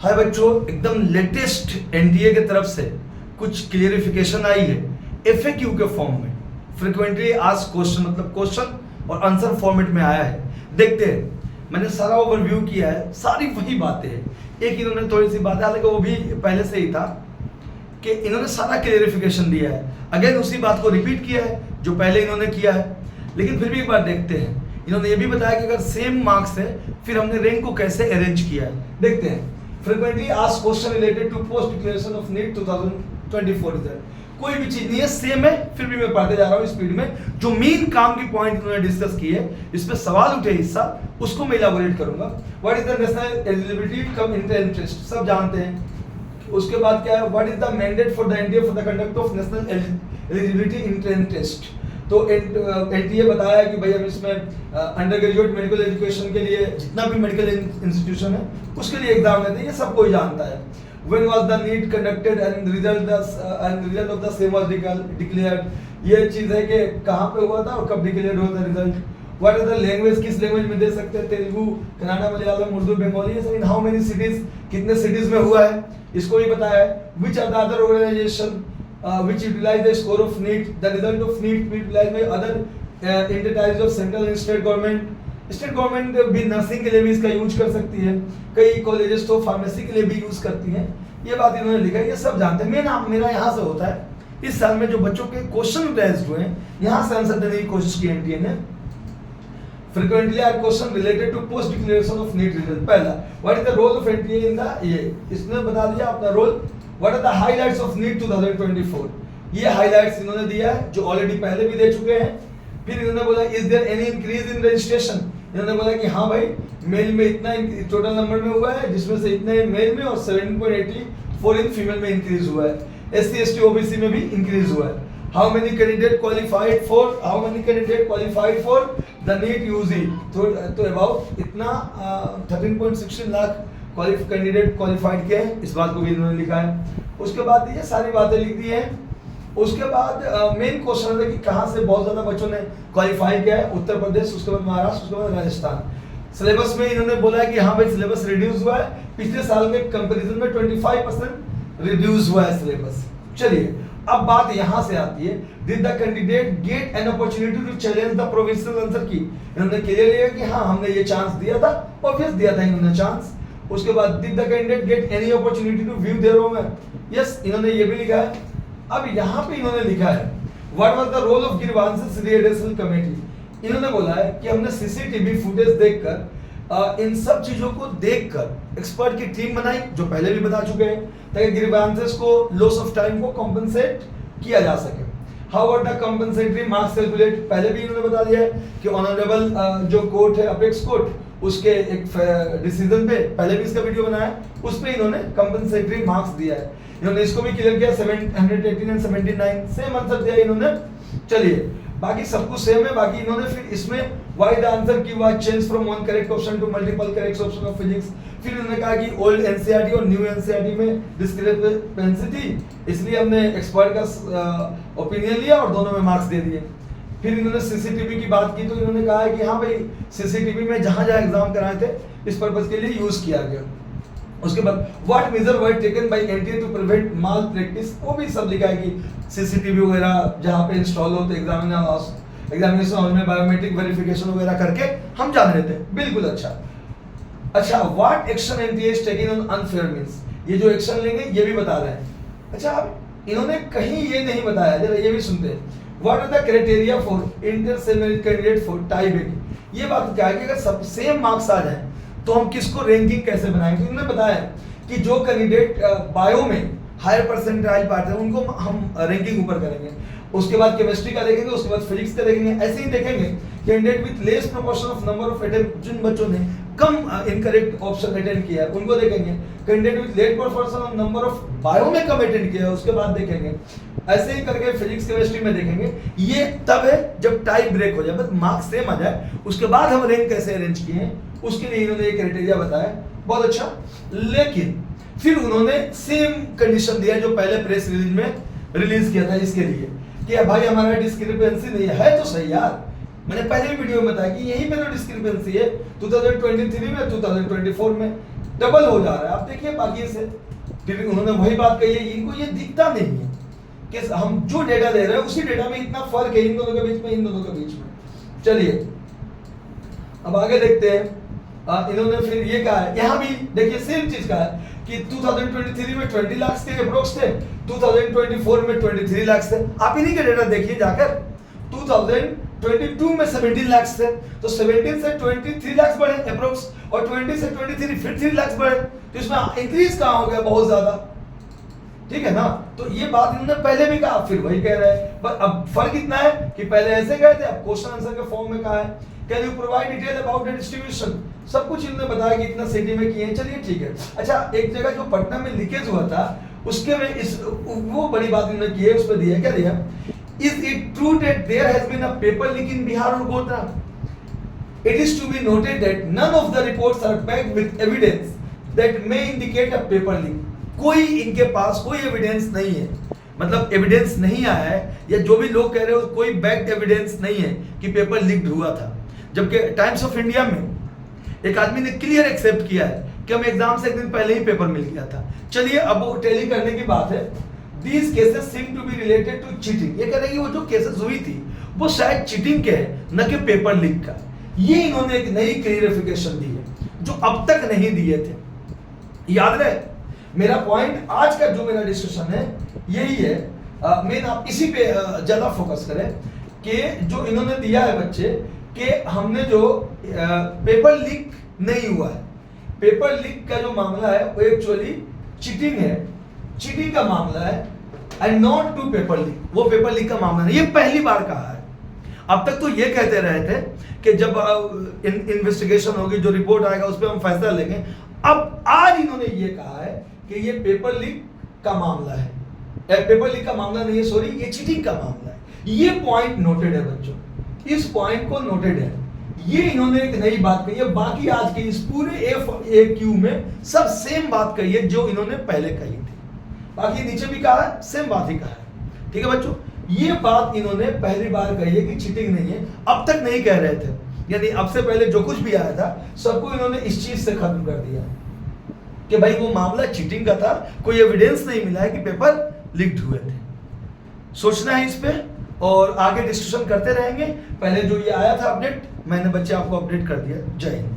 हाय बच्चों, एकदम latest NTA की तरफ से कुछ क्लियरिफिकेशन आई है एफएक्यू के फॉर्म में। फ्रीक्वेंटली आस्क्ड क्वेश्चन मतलब क्वेश्चन और आंसर फॉर्मेट में आया है। देखते हैं, मैंने सारा ओवरव्यू किया है, सारी वही बातें हैं। एक इन्होंने थोड़ी सी बात है, हालांकि वो भी पहले से ही था कि इन्होंने सारा क्लियरिफिकेशन दिया है। अगेन उसी बात को रिपीट किया है जो पहले इन्होंने किया है, लेकिन फिर भी एक बार देखते हैं। इन्होंने ये भी बताया कि अगर सेम मार्क्स है फिर हमने रैंक को कैसे अरेंज किया है। देखते हैं। Frequently asked question related to post declaration of NEET 2024 result. कोई भी चीज नहीं है, सेम है, फिर भी मैं पढ़ते जा रहा हूँ स्पीड में। जो मेन काम की पॉइंट उन्होंने डिस्कस की है, इस पे सवाल उठे हिस्सा, उसको मैं इलाबोरेट करूंगा। What is the national eligibility cum interest, सब जानते हैं। उसके बाद क्या है, what is the mandate for the NTA for the conduct of national eligibility entrance test. तो एनटीए बताया कि भाई हम इसमें अंडर ग्रेजुएट मेडिकल एजुकेशन के लिए जितना भी मेडिकल इंस्टीट्यूशन है उसके लिए एग्जाम लेते हैं, ये सब कोई जानता है। When was the NEET conducted and result of the same was declared। ये चीज है कि कहाँ पे हुआ था और कब डिक्लेयर हुआ था result. What are the language, किस लैंग्वेज में दे सकते हैं, तेलुगु, कन्नड़ा, मलयालम, उर्दू, बंगाली, ये सब। इन हाउ मेनी सिटीज, कितने सिटीज में हुआ है, इसको भी बताया है। Which are the other organization which utilize the score of NEET, the result of NEET be utilized by other entities of central and state government। State government भी nursing के लिए भी इसका यूज कर सकती है, कई कॉलेजेस तो फार्मेसी के लिए भी यूज करती हैं। ये बात इन्होंने लिखा है, ये सब जानते हैं। मेरा यहाँ से होता है इस साल में जो बच्चों के क्वेश्चन रेज्ड हुए हैं, यहाँ से आंसर देने की कोशिश की एनटीए ने। Frequently asked question related to post declaration of NEET result. पहला, what is the role of NTA in the, ये इसने बता दिया अपना रोल। What are the highlights of NEET 2024, ये हाइलाइट्स इन्होंने दिया है जो ऑलरेडी पहले भी दे चुके हैं। फिर इन्होंने बोला is there any increase in registration. इन्होंने बोला कि हाँ भाई, मेल में इतना टोटल नंबर में हुआ है, जिसमें से इतने मेल में और 7.84 इन फीमेल में इंक्रीज हुआ है। एससी एसटी ओबीसी में भी इंक्रीज हुआ है। How many candidate qualified for the NEET UG, तो अबाउट इतना 13.16 लाख कैंडिडेट क्वालिफाइड के हैं, इस बात को भी इन्होंने लिखा है। उसके बाद ये सारी बातें लिख दी हैं। उसके बाद मेन क्वेश्चन है कि कहाँ से बहुत ज्यादा बच्चों ने क्वालिफाई किया है, उत्तर प्रदेश, उसके बाद महाराष्ट्र, उसके बाद राजस्थान। सिलेबस में इन्होंने बोला है कि हाँ भाई सिलेबस रिड्यूस हुआ है, पिछले साल के कंपैरिजन में 25% रिड्यूस हुआ है सिलेबस। चलिए अब बात यहाँ से आती है, did the candidate get an opportunity to challenge the provisional answer key. इन्होंने क्लियर लिया कि हाँ हमने ये चांस दिया था, ऑब्वियस दिया था इन्होंने चांस। उसके बाद did the candidate get any opportunity to view their home, yes इन्होंने ये भी लिखा है। अब यहाँ पे इन्होंने लिखा है what was the role of grievances redressal committee. इन्होंने बोला है कि हमने सीसीटीवी फुटेज देखकर इन सब चीजों को देखकर एक्सपर्ट की टीम बनाई, जो पहले भी बता चुके हैं, ताकि ग्रीवांसेस को लॉस ऑफ टाइम को कॉम्पेंसेट किया जा सके। How are the compensatory marks calculate, पहले भी इन्होंने बता दिया है कि ऑनरेबल जो कोर्ट है अपेक्स कोर्ट, उसके एक डिसीजन पे पहले भी इसका वीडियो बनाया, उस पे इन्होंने कॉम्पेंसेटरी मार्क्स दिया है। इन्होंने इसको भी क्लियर किया, 718 एंड 79 सेम आंसर दिया इन्होंने। चलिए बाकी सब कुछ सेम है। बाकी इन्होंने फिर इसमें why the answer key was change from one correct option to multiple correct option of physics. फिर इन्होंने कहा कि ओल्ड एनसीईआरटी और न्यू एनसीईआरटी में डिस्क्रिपेंसी थी, इसलिए हमने एक्सपर्ट का ओपिनियन लिया और दोनों में मार्क्स दे दिए। फिर इन्होंने सीसीटीवी की बात की, तो इन्होंने कहा है कि हाँ भाई सीसीटीवी में जहां जहां एग्जाम कराए थे इस पर्पस के लिए यूज किया गया। उसके बाद what measure were taken by NTA to prevent malpractice, वो भी सब लिखा है कि सीसीटीवी वगैरह जहां पे इंस्टॉल होते एग्जामिनेशन हॉल में बायोमेट्रिक वेरिफिकेशन वगैरह करके हम जान रहे थे। बिल्कुल अच्छा what action NTA is taking on unfair means, ये जो एक्शन लेंगे ये भी बता रहे हैं। अच्छा अब इन्होंने कहीं ये नहीं बताया, जरा ये भी सुनते हैं। What are the criteria for inter candidate for tie breaking. ये बात क्या है कि अगर सब सेम मार्क्स आ जाए तो हम किसको रैंकिंग कैसे बनाएंगे। तो इन्होंने बताया कि जो कैंडिडेट बायो में हायर परसेंटाइल पाते हैं उनको हम रैंकिंग ऊपर करेंगे, उसके बाद केमिस्ट्री का देखेंगे, उसके बाद फिजिक्स का देखेंगे। ऐसे ही देखेंगे candidate with less proportion of number of attempt, जिन बच्चों ने कम इनकरेक्ट ऑप्शन अटेंड किया है उनको देखेंगे। Candidate with late proportion of number of bio में कम अटेंड किया है उसके बाद देखेंगे। ऐसे ही करके फिजिक्स केमिस्ट्री में देखेंगे। ये तब है जब टाई ब्रेक हो जाए, बस मार्क्स सेम आ जाए, उसके बाद हम रैंक कैसे अरेंज किए हैं उसके लिए इन्होंने एक क्राइटेरिया बताया। बहुत अच्छा। लेकिन फिर उन्होंने सेम कंडीशन दिया जो पहले प्रेस रिलीज में रिलीज किया था इसके लिए कि भाई हमारा डिस्क्रिपेंसी नहीं है तो सही यार। मैंने पहले भी वीडियो में बताया कि यही पे तो डिस्क्रिपेंसी है 2023 में 2024 में। डबल हो जा रहा है। आप देखिए बाकी से फिर उन्होंने वही बात कही है, इनको ये दिखता नहीं है कि हम जो डेटा दे रहे हैं उसी डेटा में इतना फर्क है इन दोनों के बीच में, इन दोनों के बीच में। चलिए अब आगे देखते हैं। इन्होंने फिर ये कहा है, यहाँ भी देखिए सेम चीज का है कि 2023 में 20 लाख के अप्रोक्स थे, 2024 में 23 लाख थे। आप इन्हीं के डेटा देखिए जाकर, 2022 में 17 लाख थे, तो 17 से 23 लाख बढ़े अप्रोक्स, और 20 से 23 फिर 3 लाख बढ़े, तो इसमें इंक्रीज कहाँ हो गया बहुत ज्यादा, ठीक है ना। तो ये बात इन्होंने पहले भी कहा, फिर वही कह रहे हैं, पर अब फर्क इतना है कि पहले ऐसे गए थे, अब क्वेश्चन आंसर के फॉर्म में कहा है can you provide detail about the distribution, सब कुछ इन्होंने बताया कि इतना सिटी में किए हैं। चलिए ठीक है। अच्छा, एक जगह जो पटना में लीकेज हुआ था उसके में इस वो बड़ी बात इन्होंने की है, उसमें दिया क्या दिया, is it true that there has been a paper leak in Bihar और Godhra, it is to be noted that none of the reports are backed with evidence that may indicate a paper leak. कोई इनके पास कोई evidence नहीं है, मतलब evidence नहीं आया है, या जो भी लोग कह रहे हो कोई बैक्ड एविडेंस नहीं है कि पेपर लीक्ड हुआ था। जबकि टाइम्स ऑफ इंडिया में एक आदमी ने क्लियर एक्सेप्ट किया है कि हमें एग्जाम से एक दिन पहले ही पेपर मिल गया था। चलिए अब वो टैली करने की बात है। These cases seem to be related to cheating। ये कह रहे हैं कि वो जो केसेस हुई थी वो शायद चीटिंग के है, न कि पेपर लीक का। ये इन्होंने एक नई क्लियरिफिकेशन दी है जो अब तक नहीं दिए थे। याद रहे मेरा पॉइंट, आज का जो मेरा डिस्कशन है यही है, मेन आप इसी पे ज्यादा फोकस करें कि जो इन्होंने दिया है बच्चे कि हमने जो पेपर लीक नहीं हुआ है, पेपर लीक का जो मामला है वो एक्चुअली चीटिंग है, चीटिंग का मामला है, and not to paper leak, वो पेपर लीक का मामला नहीं। ये पहली बार कहा है। अब तक तो ये कहते रहे थे कि जब इन्वेस्टिगेशन होगी, जो रिपोर्ट आएगा उस पर हम फैसला लेंगे। अब आज इन्होंने ये कहा है कि ये पेपर लीक का मामला है, पेपर लीक का मामला नहीं है, सॉरी, ये चीटिंग का मामला है। ये पॉइंट नोटेड है बच्चों, इस पॉइंट को नोटेड है। ये इन्होंने एक नई बात कही है, बाकी आज के इस पूरे FAQ में सब सेम बात कही है जो इन्होंने पहले कही थी। बाकी नीचे भी कहा है, सेम बात ही कहा है, ठीक है बच्चों। ये बात इन्होंने पहली बार कही है कि चीटिंग नहीं है, अब तक नहीं कह रहे थे, यानी अब से पहले जो कुछ भी आया था सबको इन्होंने इस चीज से खत्म कर दिया कि भाई वो मामला चीटिंग का था, कोई एविडेंस नहीं मिला है कि पेपर लीक्ड हुए थे। सोचना है इस पे और आगे डिस्कशन करते रहेंगे। पहले जो ये आया था अपडेट, मैंने बच्चे आपको अपडेट कर दिया। जय हिंद।